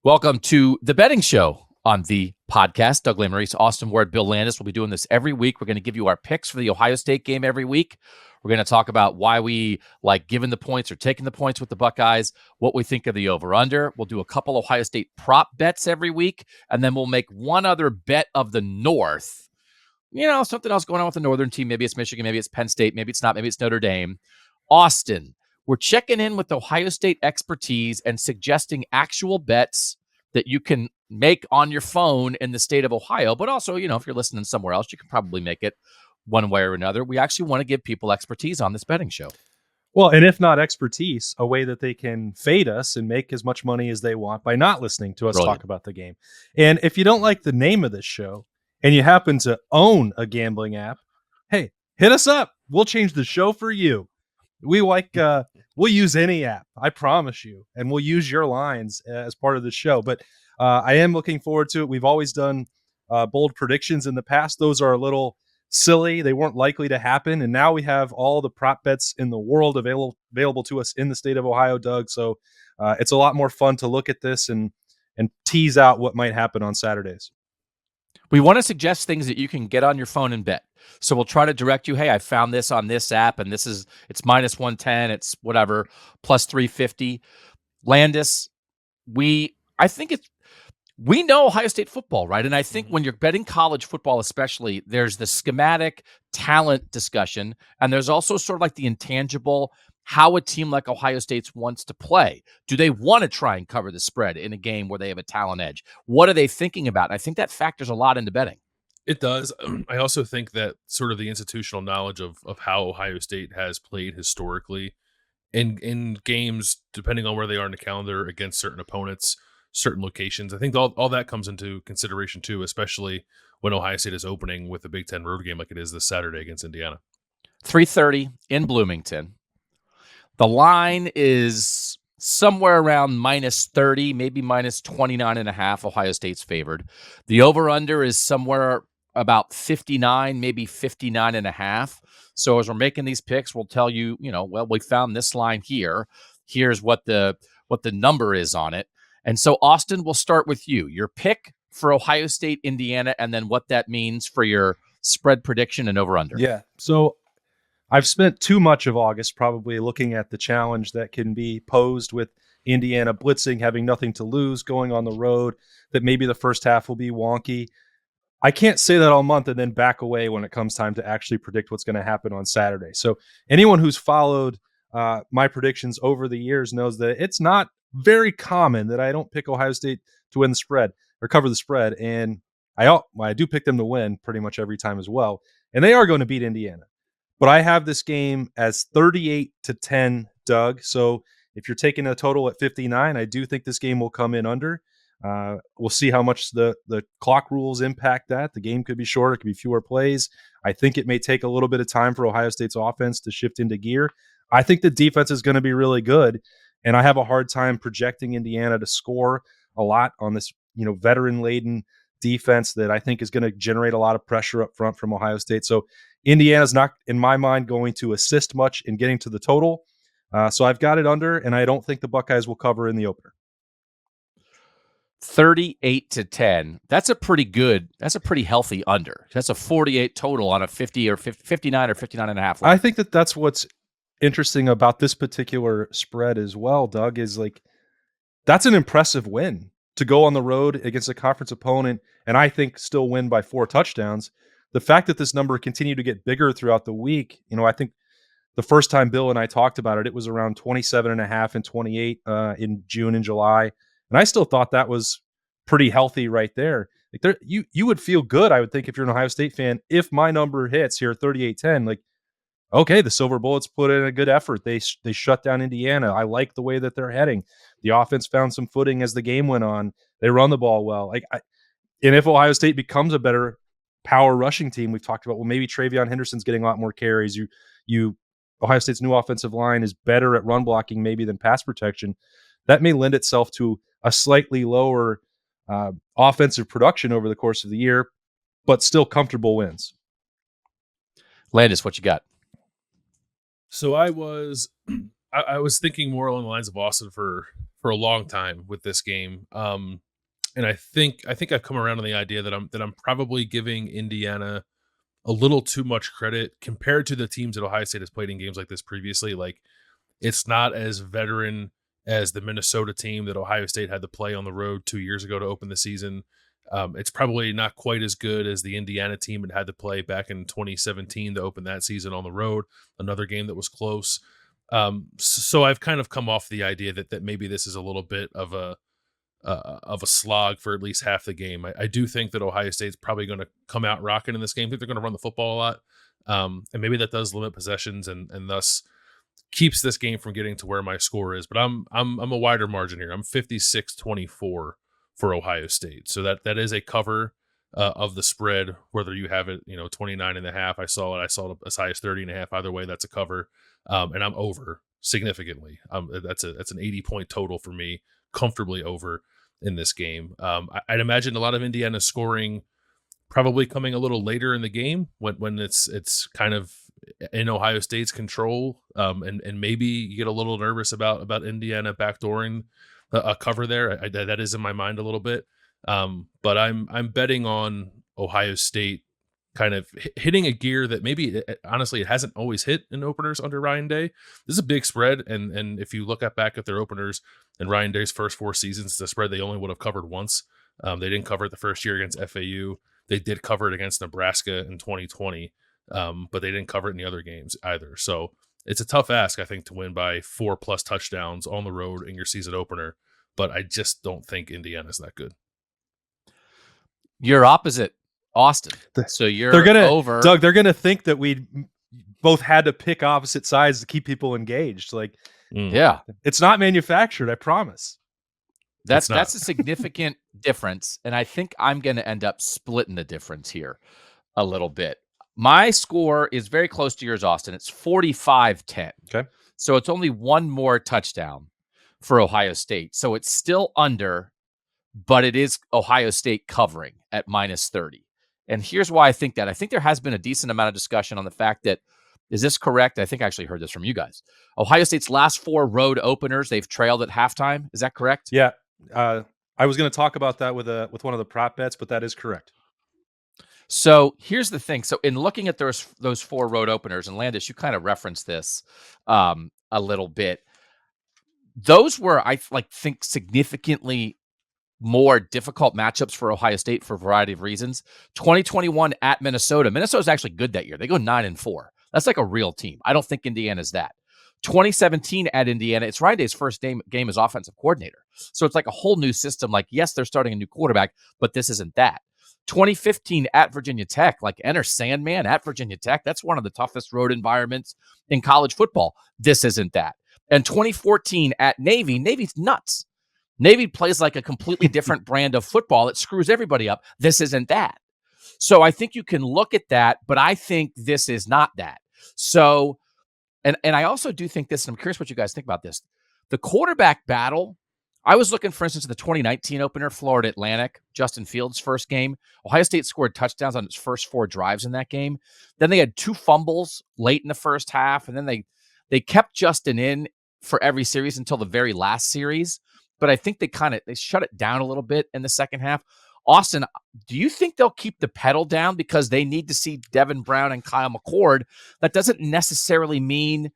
Welcome to the betting show on the podcast. Doug Lesmerises, Austin Ward, Bill Landis. We'll be doing this every week. We're going to give you our picks for the Ohio State game every week. We're going to talk about why we like giving the points or taking the points with the Buckeyes, what we think of the over-under. We'll do a couple Ohio State prop bets every week, and then we'll make one other bet of the North. You know, something else going on with the Northern team. Maybe it's Michigan, maybe it's Penn State, maybe it's not, maybe it's Notre Dame. Austin, we're checking in with Ohio State expertise and suggesting actual bets that you can make on your phone in the state of Ohio. But also, you know, if you're listening somewhere else, you can probably make it one way or another. We actually want to give people expertise on this betting show. Well, and if not expertise, a way that they can fade us and make as much money as they want by not listening to us talk about the game. And if you don't like the name of this show and you happen to own a gambling app, hey, hit us up. We'll change the show for you. We'll use any app, I promise you, and we'll use your lines as part of the show. But I am looking forward to it. We've always done bold predictions in the past. Those are a little silly. They weren't likely to happen. And now we have all the prop bets in the world available to us in the state of Ohio, Doug. So it's a lot more fun to look at this and tease out what might happen on Saturdays. We want to suggest things that you can get on your phone and bet. So we'll try to direct you, hey, I found this on this app, and it's minus 110, it's whatever, plus 350. Landis, we know Ohio State football, right? And I think when you're betting college football especially, there's the schematic talent discussion, and there's also sort of like the intangible, how a team like Ohio State wants to play. Do they want to try and cover the spread in a game where they have a talent edge? What are they thinking about? And I think that factors a lot into betting. It does. I also think that sort of the institutional knowledge of how Ohio State has played historically in games, depending on where they are in the calendar, against certain opponents, certain locations. I think all that comes into consideration too, especially when Ohio State is opening with a Big Ten road game like it is this Saturday against Indiana. 3:30 in Bloomington. The line is somewhere around minus 30, maybe minus 29.5. Ohio State's favored. The over-under is somewhere about 59, maybe 59.5. So as we're making these picks, we'll tell you, well, we found this line here. Here's what the number is on it. And so, Austin, we'll start with you. Your pick for Ohio State, Indiana, and then what that means for your spread prediction and over-under. Yeah. So I've spent too much of August probably looking at the challenge that can be posed with Indiana blitzing, having nothing to lose, going on the road, that maybe the first half will be wonky. I can't say that all month and then back away when it comes time to actually predict what's going to happen on Saturday. So anyone who's followed my predictions over the years knows that it's not very common that I don't pick Ohio State to win the spread or cover the spread. And I do pick them to win pretty much every time as well. And they are going to beat Indiana. But I have this game as 38-10, Doug. So if you're taking a total at 59, I do think this game will come in under. We'll see how much the clock rules impact that. The game could be shorter, it could be fewer plays. I think it may take a little bit of time for Ohio State's offense to shift into gear. I think the defense is going to be really good, and I have a hard time projecting Indiana to score a lot on this, veteran-laden defense that I think is going to generate a lot of pressure up front from Ohio State. So Indiana's not, in my mind, going to assist much in getting to the total. So I've got it under, and I don't think the Buckeyes will cover in the opener. 38-10. That's a pretty healthy under. That's a 48 total on a 50 or 59 or 59.5. I think that's what's interesting about this particular spread as well, Doug, is like that's an impressive win to go on the road against a conference opponent and I think still win by 4 touchdowns. The fact that this number continued to get bigger throughout the week, I think the first time Bill and I talked about it, it was around 27.5 and 28 in June and July. And I still thought that was pretty healthy right there. Like you would feel good, I would think, if you're an Ohio State fan, if my number hits here 38-10, like, okay, the Silver Bullets put in a good effort. They shut down Indiana. I like the way that they're heading. The offense found some footing as the game went on. They run the ball well. And if Ohio State becomes a better power rushing team, we've talked about, well, maybe Travion Henderson's getting a lot more carries. Ohio State's new offensive line is better at run blocking maybe than pass protection. That may lend itself to a slightly lower offensive production over the course of the year, but still comfortable wins. Landis, what you got? So I was I was thinking more along the lines of Austin for a long time with this game. And I think I've come around on the idea that I'm probably giving Indiana a little too much credit compared to the teams that Ohio State has played in games like this previously. Like, it's not as veteran as the Minnesota team that Ohio State had to play on the road 2 years ago to open the season. It's probably not quite as good as the Indiana team had to play back in 2017 to open that season on the road, another game that was close. So I've kind of come off the idea that maybe this is a little bit of a slog for at least half the game. I do think that Ohio State's probably going to come out rocking in this game. I think they're going to run the football a lot. And maybe that does limit possessions and thus keeps this game from getting to where my score is. But I'm a wider margin here. I'm 56-24 for Ohio State. So that is a cover of the spread, whether you have it, 29.5. I saw it as high as 30.5. Either way, that's a cover. And I'm over significantly. That's an 80-point total for me, comfortably over in this game. I'd imagine a lot of Indiana scoring probably coming a little later in the game when it's kind of in Ohio State's control. And maybe you get a little nervous about Indiana backdooring a cover there. That is in my mind a little bit. But I'm betting on Ohio State kind of hitting a gear that maybe honestly it hasn't always hit in openers under Ryan Day. This is a big spread, and if you look back at their openers in Ryan Day's first 4 seasons, it's a spread they only would have covered once. They didn't cover it the first year against FAU. They did cover it against Nebraska in 2020, but they didn't cover it in the other games either. So it's a tough ask, I think, to win by 4+ touchdowns on the road in your season opener. But I just don't think Indiana's that good. You're opposite Austin. So they're gonna over. Doug, they're gonna think that we both had to pick opposite sides to keep people engaged. Like, yeah, it's not manufactured, I promise. That's a significant difference, and I think I'm going to end up splitting the difference here a little bit. My score is very close to yours, Austin. It's 45-10. Okay. So it's only one more touchdown for Ohio State. So it's still under, but it is Ohio State covering at -30. And here's why I think that. I think there has been a decent amount of discussion on the fact that, is this correct? I think I actually heard this from you guys. Ohio State's last 4 road openers, they've trailed at halftime. Is that correct? Yeah. I was going to talk about that with one of the prop bets, but that is correct. So here's the thing. So in looking at those 4 road openers, and Landis, you kind of referenced this a little bit. Those were, I think, significantly more difficult matchups for Ohio State for a variety of reasons. 2021 at Minnesota. Minnesota's actually good that year. They go 9-4. That's like a real team. I don't think Indiana's that. 2017 at Indiana, it's Ryan Day's first game as offensive coordinator. So it's like a whole new system. Like, yes, they're starting a new quarterback, but this isn't that. 2015 at Virginia Tech, like enter Sandman at Virginia Tech. That's one of the toughest road environments in college football. This isn't that. And 2014 at Navy, Navy's nuts. Navy plays like a completely different brand of football. It screws everybody up. This isn't that. So I think you can look at that, but I think this is not that. So, and I also do think this, and I'm curious what you guys think about this. The quarterback battle, I was looking, for instance, at the 2019 opener, Florida Atlantic, Justin Fields' first game. Ohio State scored touchdowns on its first 4 drives in that game. Then they had 2 fumbles late in the first half, and then they kept Justin in for every series until the very last series. But I think they shut it down a little bit in the second half. Austin, do you think they'll keep the pedal down because they need to see Devin Brown and Kyle McCord? That doesn't necessarily mean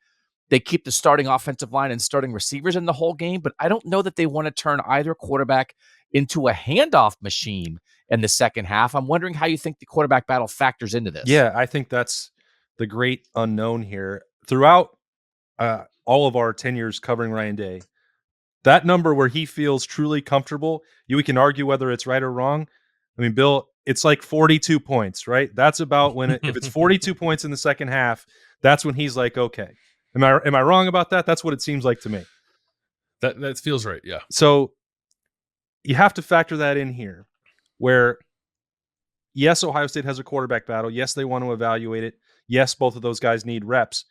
they keep the starting offensive line and starting receivers in the whole game, but I don't know that they want to turn either quarterback into a handoff machine in the second half. I'm wondering how you think the quarterback battle factors into this. Yeah, I think that's the great unknown here. Throughout all of our 10 years covering Ryan Day, that number where he feels truly comfortable, we can argue whether it's right or wrong. I mean, Bill, it's like 42 points, right? That's about when if it's 42 points in the second half, that's when he's like, okay. Am I wrong about that? That's what it seems like to me. That feels right, yeah. So you have to factor that in here, where yes, Ohio State has a quarterback battle. Yes, they want to evaluate it. Yes, both of those guys need reps,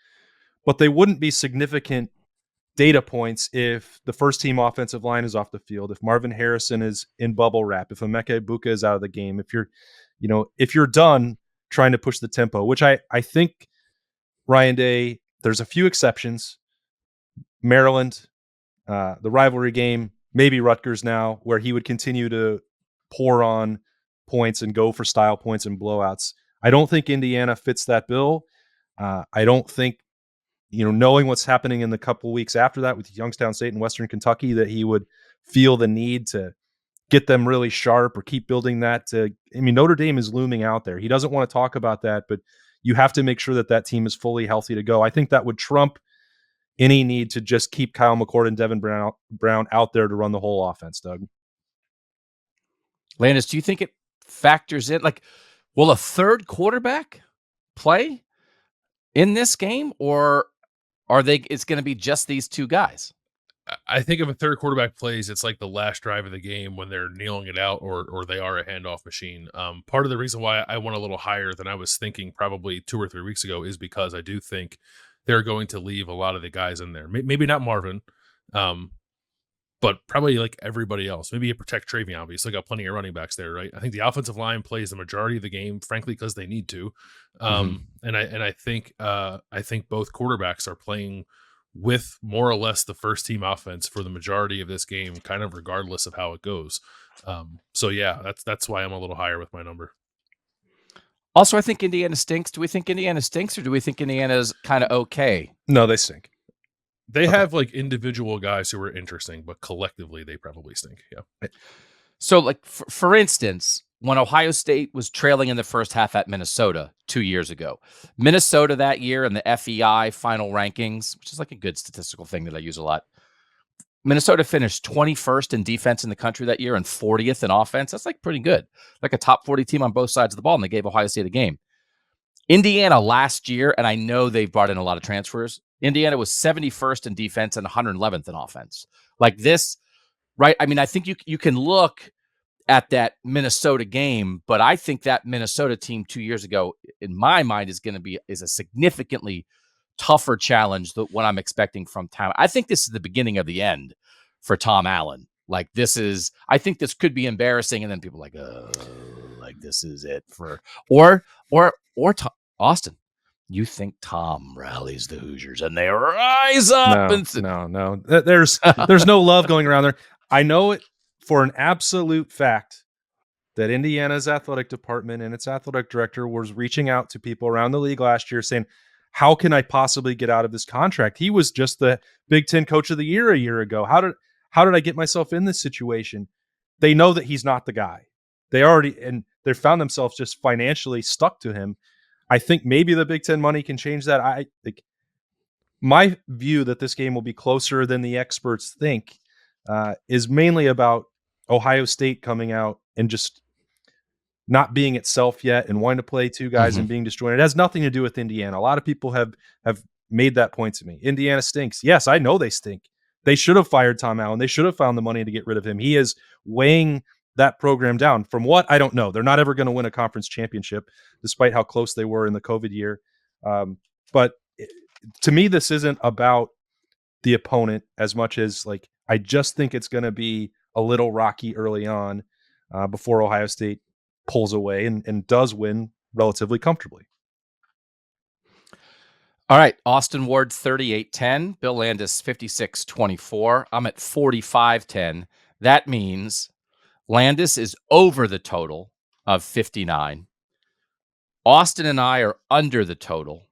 but they wouldn't be significant data points if the first team offensive line is off the field, if Marvin Harrison is in bubble wrap, if Emeka Egbuka is out of the game, if you're done trying to push the tempo, which I think Ryan Day, there's a few exceptions. Maryland, the rivalry game, maybe Rutgers now, where he would continue to pour on points and go for style points and blowouts. I don't think Indiana fits that bill. I don't think, knowing what's happening in the couple weeks after that with Youngstown State and Western Kentucky, that he would feel the need to get them really sharp or keep building that. Notre Dame is looming out there. He doesn't want to talk about that, but you have to make sure that team is fully healthy to go. I think that would trump any need to just keep Kyle McCord and Devin Brown out there to run the whole offense, Doug. Landis, do you think it factors in? Like, will a third quarterback play in this game, or it's going to be just these two guys? I think if a third quarterback plays, it's like the last drive of the game when they're kneeling it out, or they are a handoff machine. Part of the reason why I went a little higher than I was thinking probably 2 or 3 weeks ago is because I do think they're going to leave a lot of the guys in there. Maybe not Marvin, but probably like everybody else. Maybe you protect Travion, but you still got plenty of running backs there, right? I think the offensive line plays the majority of the game, frankly, because they need to. And I think both quarterbacks are playing with more or less the first team offense for the majority of this game, kind of regardless of how it goes. So yeah, that's why I'm a little higher with my number. Also, I think Indiana stinks. Do we think Indiana stinks, or do we think Indiana's kind of okay? No, they stink. They have like individual guys who are interesting, but collectively they probably stink. Yeah. So like, for instance, when Ohio State was trailing in the first half at Minnesota 2 years ago, Minnesota that year in the FEI final rankings, which is like a good statistical thing that I use a lot, Minnesota finished 21st in defense in the country that year and 40th in offense. That's like pretty good, like a top 40 team on both sides of the ball, and they gave Ohio State a game. Indiana last year, and I know they've brought in a lot of transfers, Indiana was 71st in defense and 111th in offense. Like this, right? I mean, I think you can look at that Minnesota game, but I think that Minnesota team 2 years ago, in my mind, is a significantly tougher challenge than what I'm expecting from Tom. I think this is the beginning of the end for Tom Allen. Like I think this could be embarrassing, and then people are like this is it for or Austin. You think Tom rallies the Hoosiers and they rise up? No. There's no love going around there. I know it for an absolute fact that Indiana's athletic department and its athletic director was reaching out to people around the league last year saying, how can I possibly get out of this contract? He was just the Big Ten Coach of the Year a year ago. How did I get myself in this situation? They know that he's not the guy. They found themselves just financially stuck to him. I think maybe the Big Ten money can change that. I think my view that this game will be closer than the experts think is mainly about Ohio State coming out and just not being itself yet and wanting to play two guys and being disjointed. It has nothing to do with Indiana. A lot of people have made that point to me. Indiana stinks. Yes, I know they stink. They should have fired Tom Allen. They should have found the money to get rid of him. He is weighing that program down. From what? I don't know. They're not ever going to win a conference championship, despite how close they were in the COVID year. But to me, this isn't about the opponent as much as like I just think it's going to be a little rocky early on before Ohio State pulls away and does win relatively comfortably. All right, Austin Ward 38-10, Bill Landis 56-24. I'm at 45-10. That means Landis is over the total of 59. Austin and I are under the total.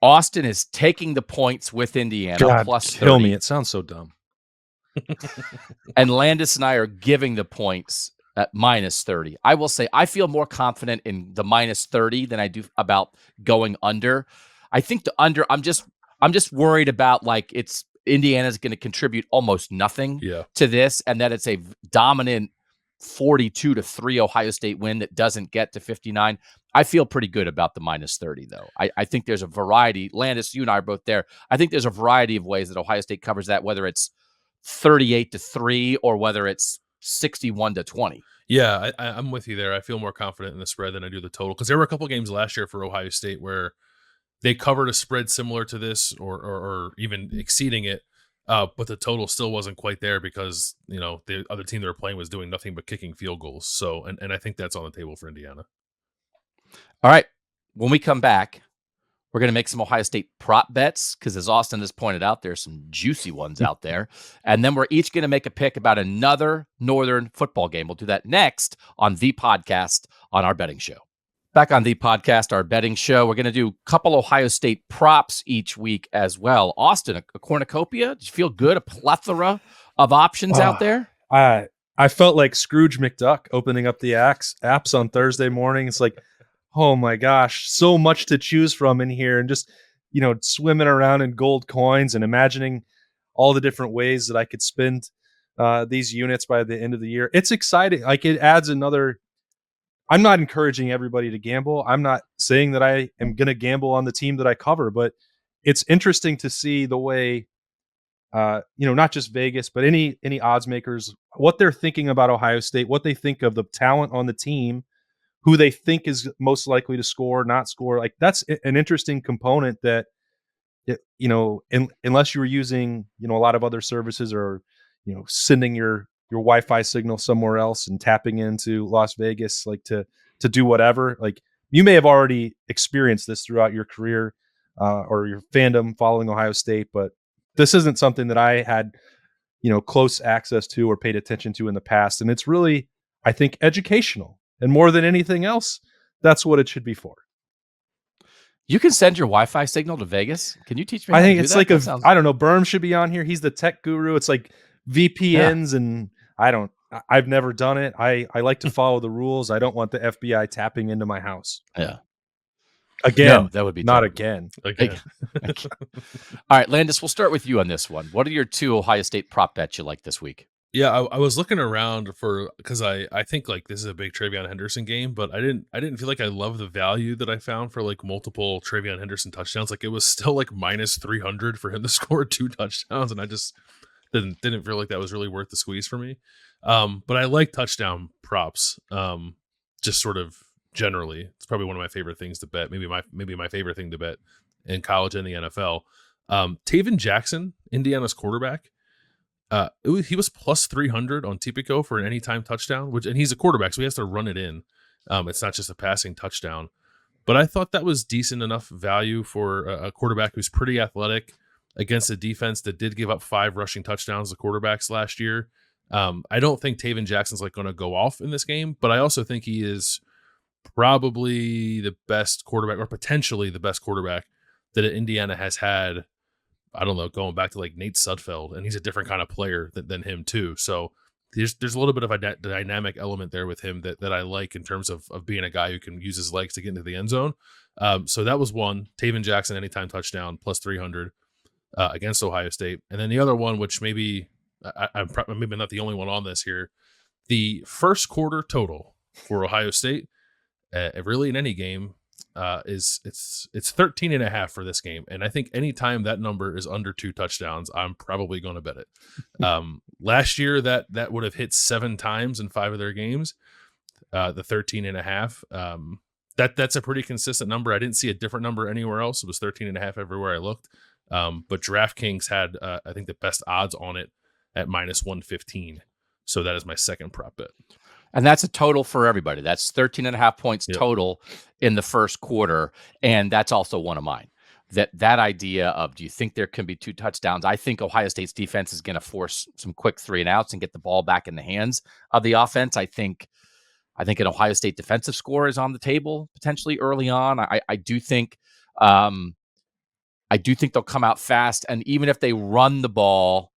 Austin is taking the points with Indiana. God, plus 30. Kill me. It sounds so dumb. And Landis and I are giving the points at minus 30. I will say I feel more confident in the minus 30 than I do about going under. I think the under, I'm just worried about like it's Indiana's going to contribute almost nothing to this, and that it's a dominant 42-3 Ohio State win that doesn't get to 59. I feel pretty good about the minus 30, though. I think there's a variety. Landis, you and I are both there. I think there's a variety of ways that Ohio State covers that, whether it's 38-3 or whether it's 61-20. Yeah, I'm with you there. I feel more confident in the spread than I do the total, because there were a couple games last year for Ohio State where they covered a spread similar to this or even exceeding it, but the total still wasn't quite there because, you know, the other team they were playing was doing nothing but kicking field goals. So, and I think that's on the table for Indiana. All right. When we come back, We're going to make some Ohio State prop bets because, as Austin has pointed out, there's some juicy ones out there. And then we're each going to make a pick about another Northern football game. We'll do that next on the podcast on our betting show. Back on the podcast, our betting show, we're going to do a couple Ohio State props each week as well. Austin, a cornucopia? Did you feel good? A plethora of options out there? I felt like Scrooge McDuck opening up the apps on Thursday morning. It's like, oh my gosh, so much to choose from in here, and just, swimming around in gold coins and imagining all the different ways that I could spend these units by the end of the year. It's exciting. Like, it adds another. I'm not encouraging everybody to gamble. I'm not saying that I am going to gamble on the team that I cover, but it's interesting to see the way, not just Vegas, but any odds makers, what they're thinking about Ohio State, what they think of the talent on the team, who they think is most likely to score, not score. Like, that's an interesting component that, unless you were using, a lot of other services, or, sending your Wi-Fi signal somewhere else and tapping into Las Vegas, like to do whatever. Like, you may have already experienced this throughout your career or your fandom following Ohio State, but this isn't something that I had, close access to or paid attention to in the past. And it's really, I think, educational. And more than anything else, that's what it should be for. You can send your Wi-Fi signal to Vegas. Can you teach me? I think it's like I don't know. Berm should be on here. He's the tech guru. It's like VPNs, and I've never done it. I like to follow the rules. I don't want the FBI tapping into my house. Yeah. Again, no, that would be not terrible. again. All right, Landis, we'll start with you on this one. What are your two Ohio State prop bets you like this week? Yeah, I was looking around because I think like this is a big Travion Henderson game, but I didn't feel like I love the value that I found for like multiple Travion Henderson touchdowns. Like, it was still like minus 300 for him to score 2 touchdowns, and I just didn't feel like that was really worth the squeeze for me. But I like touchdown props. Just sort of generally, it's probably one of my favorite things to bet. Maybe my favorite thing to bet in college and the NFL. Taven Jackson, Indiana's quarterback. He was plus 300 on Tipico for an anytime touchdown, and he's a quarterback, so he has to run it in. It's not just a passing touchdown. But I thought that was decent enough value for a quarterback who's pretty athletic against a defense that did give up 5 rushing touchdowns to quarterbacks last year. I don't think Taven Jackson's like going to go off in this game, but I also think he is probably the best quarterback, or potentially the best quarterback that Indiana has had. I don't know, going back to like Nate Sudfeld, and he's a different kind of player than him too. So there's a little bit of a dynamic element there with him that I like in terms of being a guy who can use his legs to get into the end zone. So that was one. Taven Jackson, anytime touchdown, plus 300 against Ohio State. And then the other one, which maybe I'm maybe not the only one on this here, the first quarter total for Ohio State, really in any game, it's 13.5 for this game. And I think anytime that number is under 2 touchdowns, I'm probably going to bet it. Last year that would have hit 7 times in 5 of their games. The 13.5. That's a pretty consistent number. I didn't see a different number anywhere else. It was 13.5 everywhere I looked. But DraftKings had, I think, the best odds on it at minus 115. So that is my second prop bet. And that's a total for everybody. That's 13.5 points total in the first quarter. And that's also one of mine. That idea of, do you think there can be 2 touchdowns? I think Ohio State's defense is going to force some quick 3-and-outs and get the ball back in the hands of the offense. I think an Ohio State defensive score is on the table potentially early on. I do think they'll come out fast. And even if they run the ball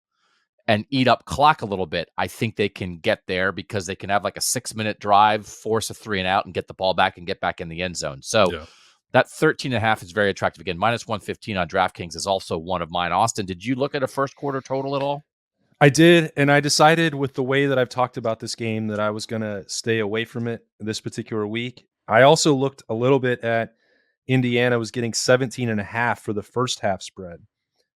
and eat up clock a little bit, I think they can get there because they can have like a 6-minute drive, force a 3-and-out, and get the ball back and get back in the end zone. So that 13.5 is very attractive. Again, minus 115 on DraftKings is also one of mine. Austin, did you look at a first quarter total at all? I did, and I decided with the way that I've talked about this game that I was going to stay away from it this particular week. I also looked a little bit at Indiana was getting 17.5 for the first half spread.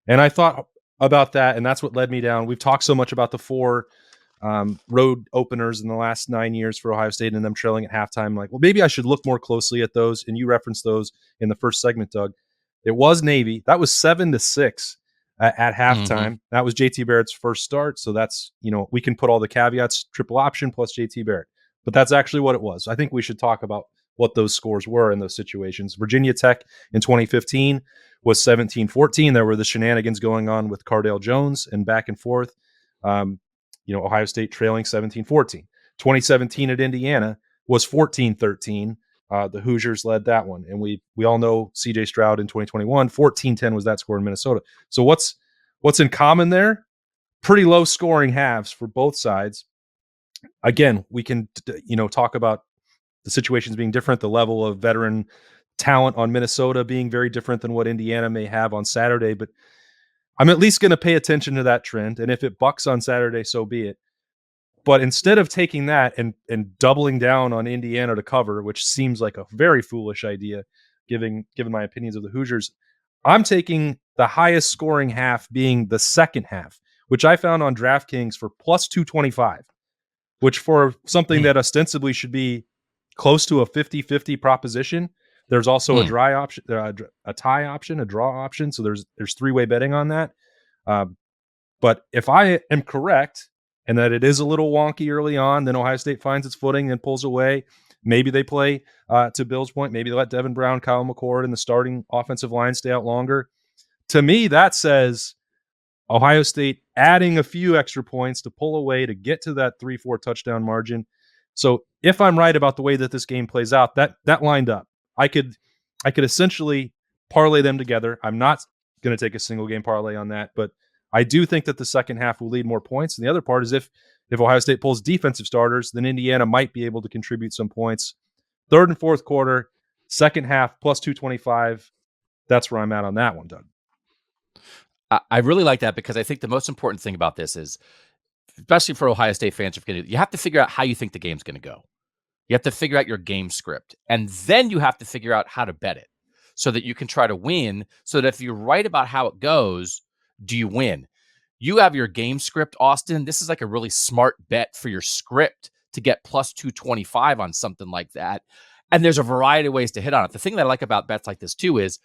And I thought about that, and that's what led me down. We've talked so much about the 4 road openers in the last 9 years for Ohio State and them trailing at halftime. Like, well, maybe I should look more closely at those. And you referenced those in the first segment, Doug. It was Navy. That was 7-6 at halftime. Mm-hmm. That was JT Barrett's first start. So that's, we can put all the caveats, triple option plus JT Barrett. But that's actually what it was. I think we should talk about what those scores were in those situations. Virginia Tech in 2015 was 17-14. There were the shenanigans going on with Cardale Jones and back and forth. Ohio State trailing 17-14. 2017 at Indiana was 14-13. The Hoosiers led that one. And we all know CJ Stroud in 2021, 14-10 was that score in Minnesota. So what's in common there? Pretty low scoring halves for both sides. Again, we can talk about the situations being different, the level of veteran talent on Minnesota being very different than what Indiana may have on Saturday, but I'm at least going to pay attention to that trend. And if it bucks on Saturday, so be it. But instead of taking that and doubling down on Indiana to cover, which seems like a very foolish idea, given my opinions of the Hoosiers, I'm taking the highest scoring half being the second half, which I found on DraftKings for plus 225, which for something that ostensibly should be close to a 50-50 proposition, there's also a dry option, a tie option, a draw option. So there's three-way betting on that. But if I am correct, and that it is a little wonky early on, then Ohio State finds its footing and pulls away. Maybe they play, to Bill's point, maybe they let Devin Brown, Kyle McCord, and the starting offensive line stay out longer. To me, that says Ohio State adding a few extra points to pull away to get to that 3-4 touchdown margin. So if I'm right about the way that this game plays out, that lined up. I could essentially parlay them together. I'm not going to take a single game parlay on that, but I do think that the second half will lead more points. And the other part is if Ohio State pulls defensive starters, then Indiana might be able to contribute some points. Third and fourth quarter, second half, plus 225. That's where I'm at on that one, Doug. I really like that because I think the most important thing about this is, especially for Ohio State fans, you have to figure out how you think the game's going to go. You have to figure out your game script. And then you have to figure out how to bet it so that you can try to win. So that if you're right about how it goes, do you win? You have your game script, Austin. This is like a really smart bet for your script to get plus 225 on something like that. And there's a variety of ways to hit on it. The thing that I like about bets like this too is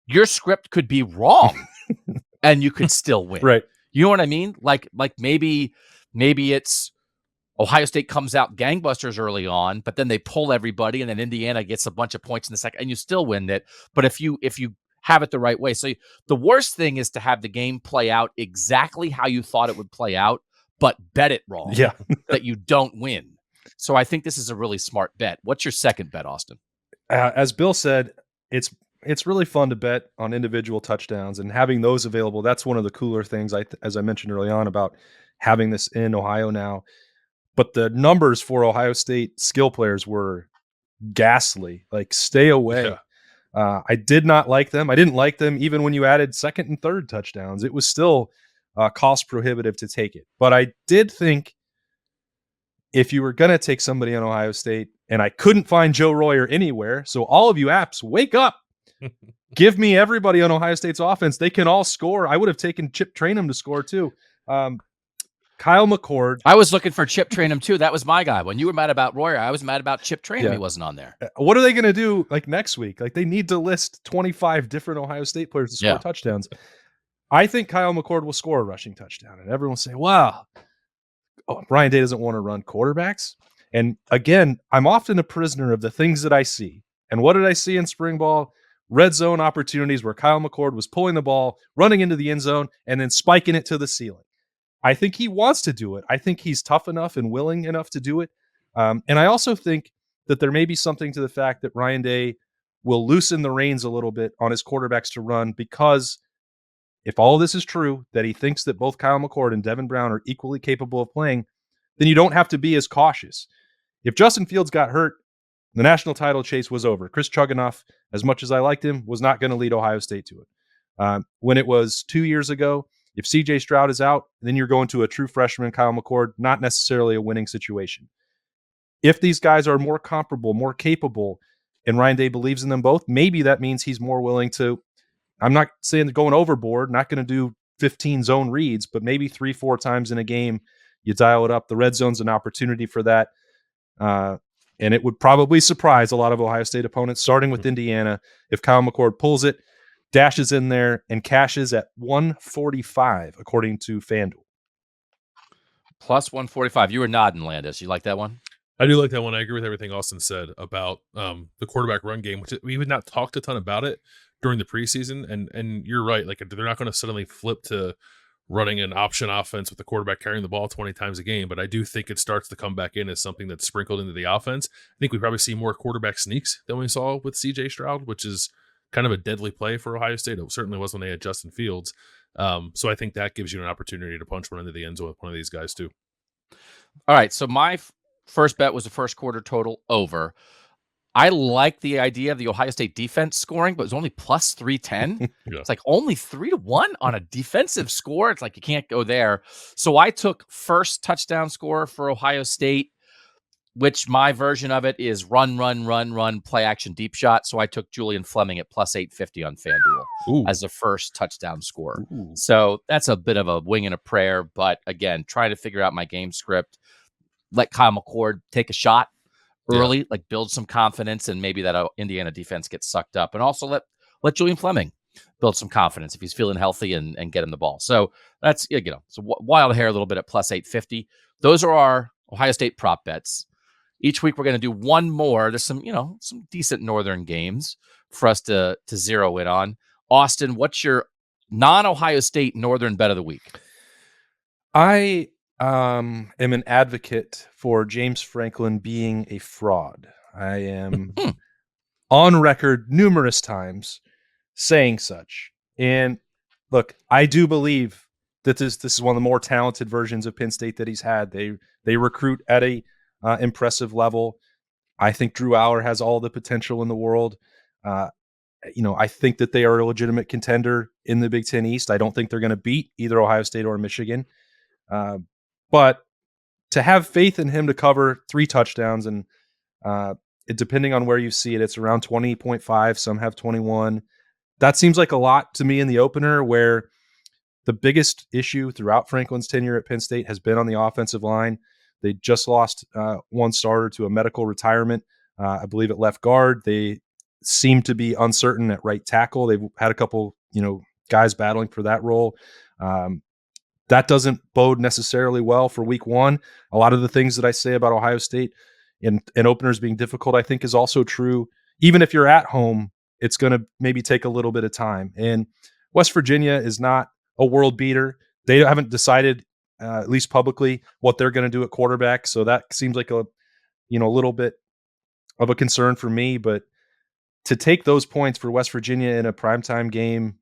your script could be wrong and you could still win. Right. You know what I mean? Like maybe it's Ohio State comes out gangbusters early on, but then they pull everybody and then Indiana gets a bunch of points in the second and you still win it. But if you have it the right way. So the worst thing is to have the game play out exactly how you thought it would play out, but bet it wrong. Yeah. That you don't win. So I think this is a really smart bet. What's your second bet, Austin? As Bill said, it's really fun to bet on individual touchdowns and having those available. That's one of the cooler things, as I mentioned early on, about having this in Ohio now. But the numbers for Ohio State skill players were ghastly. Like, stay away. Yeah. I did not like them. I didn't like them even when you added second and third touchdowns. It was still cost prohibitive to take it. But I did think if you were going to take somebody on Ohio State, and I couldn't find Joe Royer anywhere, so all of you apps, wake up. Give me everybody on Ohio State's offense. They can all score. I would have taken Chip Trainum to score too. Kyle McCord. I was looking for Chip Trainum too. That was my guy. When you were mad about Royer, I was mad about Chip Trainum. Yeah. He wasn't on there. What are they going to do like next week? Like, they need to list 25 different Ohio State players to score touchdowns. I think Kyle McCord will score a rushing touchdown. And everyone will say, wow, Ryan Day doesn't want to run quarterbacks. And again, I'm often a prisoner of the things that I see. And what did I see in spring ball? Red zone opportunities where Kyle McCord was pulling the ball, running into the end zone, and then spiking it to the ceiling. I think he wants to do it. I think he's tough enough and willing enough to do it. And I also think that there may be something to the fact that Ryan Day will loosen the reins a little bit on his quarterbacks to run, because if all of this is true, that he thinks that both Kyle McCord and Devin Brown are equally capable of playing, then you don't have to be as cautious. If Justin Fields got hurt, the national title chase was over. Chris Chuganoff, as much as I liked him, was not going to lead Ohio State to it. When it was 2 years ago, if CJ Stroud is out, then you're going to a true freshman, Kyle McCord, not necessarily a winning situation. If these guys are more comparable, more capable, and Ryan Day believes in them both, maybe that means he's more willing to, I'm not saying going overboard, not going to do 15 zone reads, but maybe 3-4 times in a game, you dial it up. The red zone's an opportunity for that. And it would probably surprise a lot of Ohio State opponents, starting with Indiana, if Kyle McCord pulls it, dashes in there, and cashes at 145, according to FanDuel. Plus 145. You were nodding, Landis. You like that one? I do like that one. I agree with everything Austin said about the quarterback run game, which we have not talked a ton about it during the preseason. And you're right. Like, they're not going to suddenly flip to running an option offense with the quarterback carrying the ball 20 times a game. But I do think it starts to come back in as something that's sprinkled into the offense. I think we probably see more quarterback sneaks than we saw with CJ Stroud, which is kind of a deadly play for Ohio State. It certainly was when they had Justin Fields. So I think that gives you an opportunity to punch one into the end zone with one of these guys too. All right. So my first bet was the first quarter total over. I like the idea of the Ohio State defense scoring, but it was only plus 310. Yeah. It's like only 3-1 on a defensive score. It's like you can't go there. So I took first touchdown score for Ohio State, which my version of it is run, play action deep shot. So I took Julian Fleming at plus 850 on FanDuel as the first touchdown score. So that's a bit of a wing and a prayer. But again, trying to figure out my game script, let Kyle McCord take a shot early, like build some confidence, and maybe that Indiana defense gets sucked up. And also let Julian Fleming build some confidence if he's feeling healthy and get him the ball. So that's, so wild hair a little bit at plus 850. Those are our Ohio State prop bets. Each week we're going to do one more. There's some decent Northern games for us to zero in on. Austin, what's your non-Ohio State Northern bet of the week? I am an advocate for James Franklin being a fraud. I am on record numerous times saying such. And look, I do believe that this is one of the more talented versions of Penn State that he's had. They recruit at a impressive level. I think Drew Aller has all the potential in the world. I think that they are a legitimate contender in the Big Ten East. I don't think they're going to beat either Ohio State or Michigan. But to have faith in him to cover 3 touchdowns, and depending on where you see it, it's around 20.5. Some have 21. That seems like a lot to me in the opener, where the biggest issue throughout Franklin's tenure at Penn State has been on the offensive line. They just lost one starter to a medical retirement, I believe, at left guard. They seem to be uncertain at right tackle. They've had a couple, guys battling for that role. That doesn't bode necessarily well for week one. A lot of the things that I say about Ohio State and openers being difficult, I think, is also true. Even if you're at home, it's going to maybe take a little bit of time. And West Virginia is not a world beater. They haven't decided, at least publicly, what they're going to do at quarterback. So that seems like a little bit of a concern for me. But to take those points for West Virginia in a primetime game,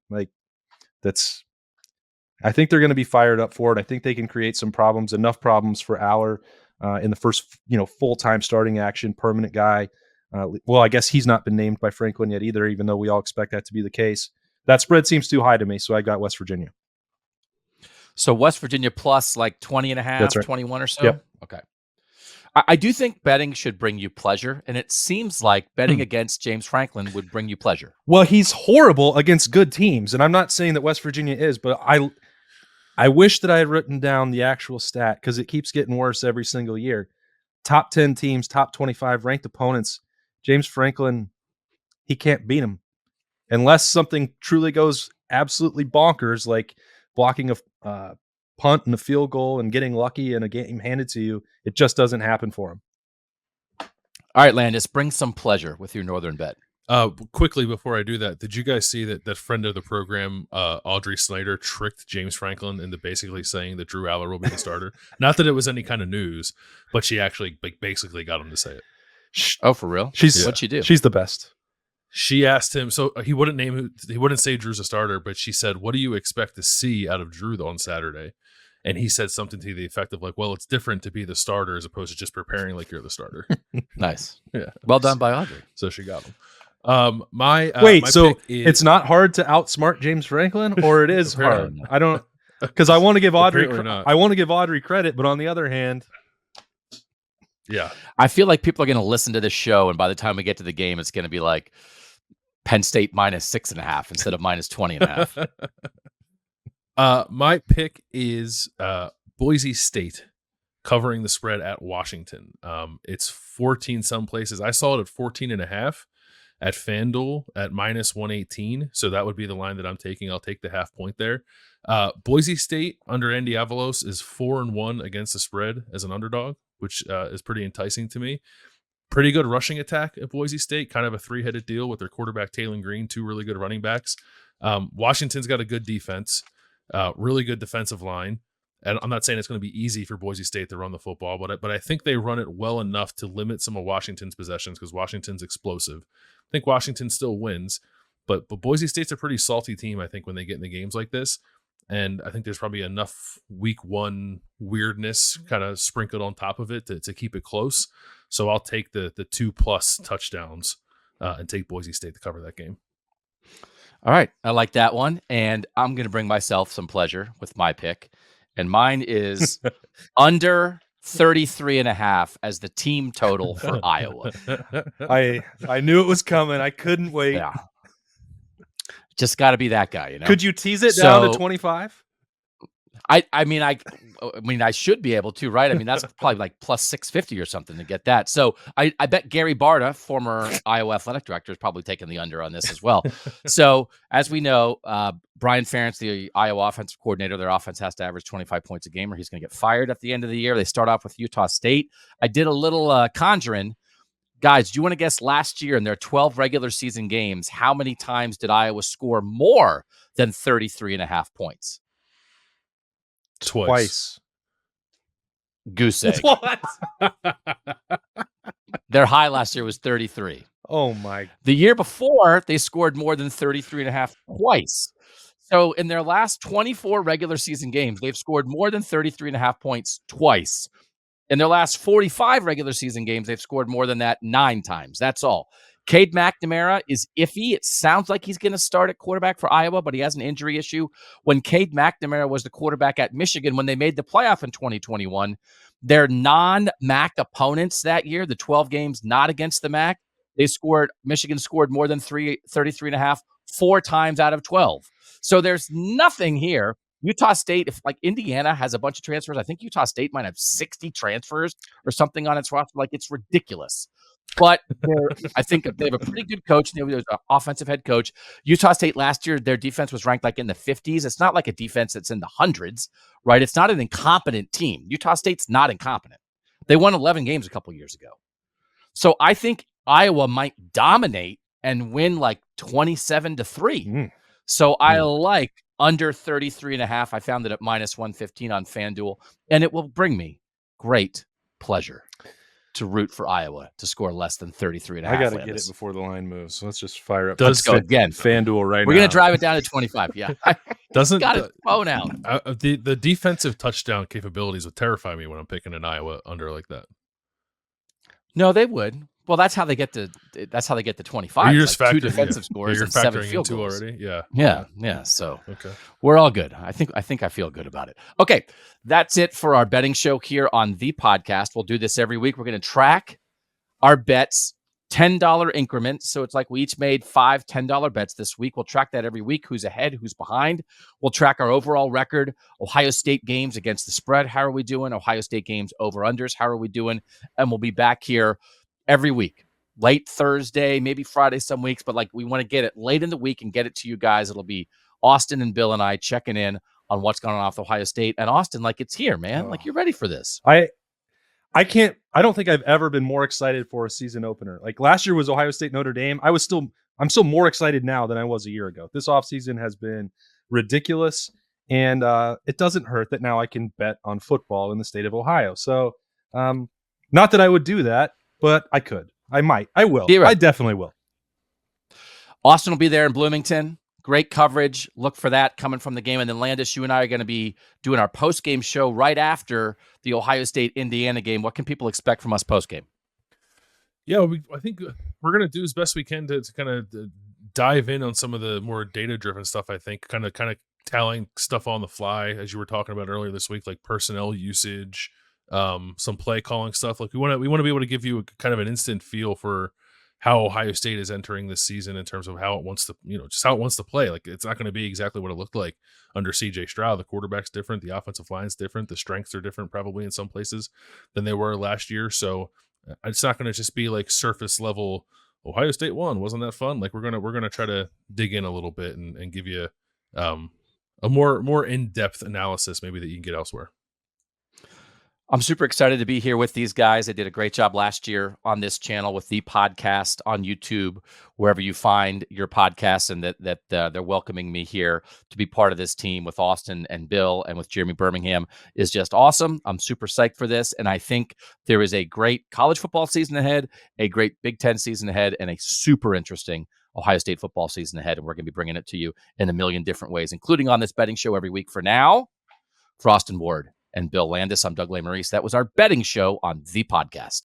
I think they're going to be fired up for it. I think they can create some problems, enough problems for Aller in the first, full-time starting action, permanent guy. Well, I guess he's not been named by Franklin yet either, even though we all expect that to be the case. That spread seems too high to me, so I got West Virginia. So West Virginia plus like 20.5, That's right. 21 or so? Yep. Okay. I do think betting should bring you pleasure, and it seems like betting against James Franklin would bring you pleasure. Well, he's horrible against good teams, and I'm not saying that West Virginia is, but I wish that I had written down the actual stat, because it keeps getting worse every single year. Top 10 teams, top 25 ranked opponents. James Franklin, he can't beat them. Unless something truly goes absolutely bonkers, like blocking a punt and a field goal and getting lucky and a game handed to you, it just doesn't happen for him. All right, Landis, bring some pleasure with your Northern bet. Quickly before I do that, did you guys see that friend of the program, Audrey Snyder, tricked James Franklin into basically saying that Drew Aller will be the starter? Not that it was any kind of news, but she actually basically got him to say it. Oh, for real? What'd she do? She's the best. She asked him, so he wouldn't say Drew's a starter, but she said, "What do you expect to see out of Drew on Saturday?" And he said something to the effect of like, "Well, it's different to be the starter as opposed to just preparing like you're the starter." Nice. Yeah. Well done by Audrey. So she got him. It's not hard to outsmart James Franklin, or it is hard? I don't, because I want to give Audrey credit, but on the other hand, yeah, I feel like people are going to listen to this show, and by the time we get to the game, it's going to be like Penn State minus 6.5 instead of minus 20.5. My pick is Boise State covering the spread at Washington. It's 14 some places. I saw it at 14.5 at FanDuel at minus 118. So that would be the line that I'm taking. I'll take the half point there. Boise State under Andy Avalos is 4-1 against the spread as an underdog, which is pretty enticing to me. Pretty good rushing attack at Boise State, kind of a three-headed deal with their quarterback Taylon Green, two really good running backs. Washington's got a good defense, really good defensive line. And I'm not saying it's going to be easy for Boise State to run the football, but I think they run it well enough to limit some of Washington's possessions because Washington's explosive. I think Washington still wins, but Boise State's a pretty salty team, I think, when they get into games like this. And I think there's probably enough week one weirdness kind of sprinkled on top of it to keep it close. So I'll take the 2+ touchdowns and take Boise State to cover that game. All right. I like that one. And I'm going to bring myself some pleasure with my pick. And mine is under 33.5 as the team total for Iowa. I knew it was coming. I couldn't wait. Yeah. Just got to be that guy, you know. Could you tease it down to 25? I mean, I should be able to, right? I mean, that's probably like plus 650 or something to get that. So I bet Gary Barta, former Iowa athletic director, is probably taking the under on this as well. So as we know, Brian Ferentz, the Iowa offensive coordinator, their offense has to average 25 points a game or he's going to get fired at the end of the year. They start off with Utah State. I did a little conjuring. Guys, do you want to guess last year in their 12 regular season games, how many times did Iowa score more than 33.5 points? Twice. Goose egg. What? Their high last year was 33. Oh, my. The year before, they scored more than 33.5 twice. So in their last 24 regular season games, they've scored more than 33.5 points twice. In their last 45 regular season games, they've scored more than that 9 times. That's all. Cade McNamara is iffy. It sounds like he's going to start at quarterback for Iowa, but he has an injury issue. When Cade McNamara was the quarterback at Michigan, when they made the playoff in 2021, their non-MAC opponents that year, the 12 games not against the MAC, Michigan scored more than 33.5 4 times out of 12. So there's nothing here. Utah State, if like Indiana has a bunch of transfers, I think Utah State might have 60 transfers or something on its roster. Like, it's ridiculous. But I think they have a pretty good coach. There's an offensive head coach. Utah State last year, their defense was ranked like in the 50s. It's not like a defense that's in the hundreds, right? It's not an incompetent team. Utah State's not incompetent. They won 11 games a couple years ago. So I think Iowa might dominate and win like 27-3. So I like under 33.5. I found it at minus 115 on FanDuel, and it will bring me great pleasure to root for Iowa to score less than 33.5. I got to get it before the line moves. So let's just fire up. Let's go again. FanDuel right now. We're going to drive it down to 25. Yeah. Doesn't got his phone out. The defensive touchdown capabilities would terrify me when I'm picking an Iowa under like that. No, they would. Well, that's how they get to 25. You're just like 2 defensive scores you're and 7 factoring field in 2 goals already. Yeah. So okay, we're all good. I think I feel good about it. Okay, that's it for our betting show here on the podcast. We'll do this every week. We're going to track our bets, $10 increments. So it's like we each made 5 $10 bets this week. We'll track that every week. Who's ahead, who's behind. We'll track our overall record. Ohio State games against the spread. How are we doing? Ohio State games over-unders. How are we doing? And we'll be back here every week. Late Thursday, maybe Friday some weeks, but like we want to get it late in the week and get it to you guys. It'll be Austin and Bill and I checking in on what's going on with Ohio State. And Austin, like, it's here, man. Like, you're ready for this. I don't think I've ever been more excited for a season opener. Like last year was Ohio State Notre Dame. I'm still more excited now than I was a year ago. This offseason has been ridiculous, and it doesn't hurt that now I can bet on football in the state of Ohio. So not that I would do that, but I could. I might. I will. Right. I definitely will. Austin will be there in Bloomington. Great coverage. Look for that coming from the game. And then Landis, you and I are going to be doing our post-game show right after the Ohio State-Indiana game. What can people expect from us post-game? Yeah, I think we're going to do as best we can to kind of dive in on some of the more data-driven stuff, I think, kind of tallying stuff on the fly, as you were talking about earlier this week, like personnel usage, some play calling stuff. Like we want to be able to give you a kind of an instant feel for how Ohio State is entering this season in terms of how it wants to, just how it wants to play. Like it's not going to be exactly what it looked like under CJ Stroud. The quarterback's different. The offensive line's different. The strengths are different probably in some places than they were last year. So it's not going to just be like surface level. Ohio State won. Wasn't that fun? Like we're going to try to dig in a little bit and give you a more in-depth analysis maybe that you can get elsewhere. I'm super excited to be here with these guys. I did a great job last year on this channel with the podcast on YouTube, wherever you find your podcasts, and that they're welcoming me here to be part of this team with Austin and Bill and with Jeremy Birmingham is just awesome. I'm super psyched for this, and I think there is a great college football season ahead, a great Big Ten season ahead, and a super interesting Ohio State football season ahead, and we're going to be bringing it to you in a million different ways, including on this betting show every week. For now, for Austin Ward and Bill Landis, I'm Doug Lesmerises. That was our betting show on the podcast.